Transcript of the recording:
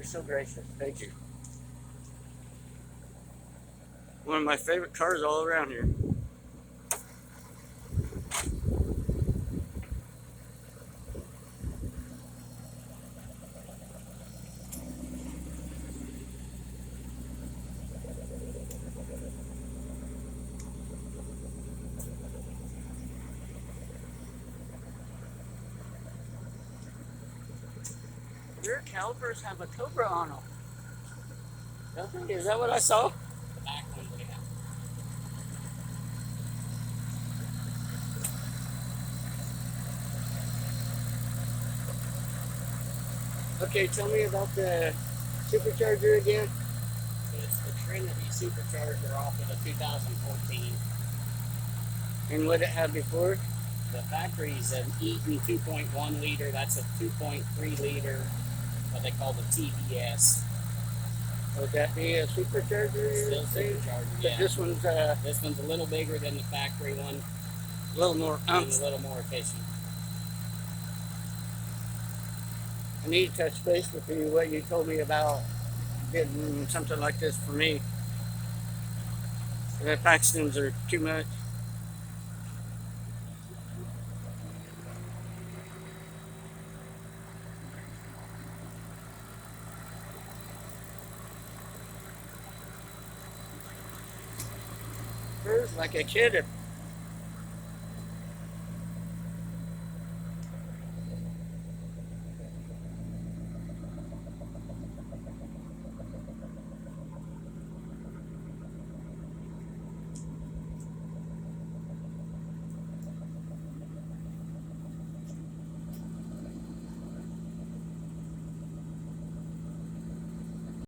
so gracious. Thank you. One of my favorite cars all around here. Rear calipers have a cobra on them. Don't they? Is that what I saw? The back one, yeah. Okay, tell me about the supercharger again. So it's the Trinity supercharger off of the 2014. And what it had before? The factory's an Eaton 2.1 liter. That's a 2.3 liter, what they call the TBS. Would that be a supercharger? Still supercharger, But yeah. this one's This one's a little bigger than the factory one a little more and oomph. a little more efficient. I need to touch base with you what you told me about getting something like this for me. The Paxtons are too much. Like a kitten.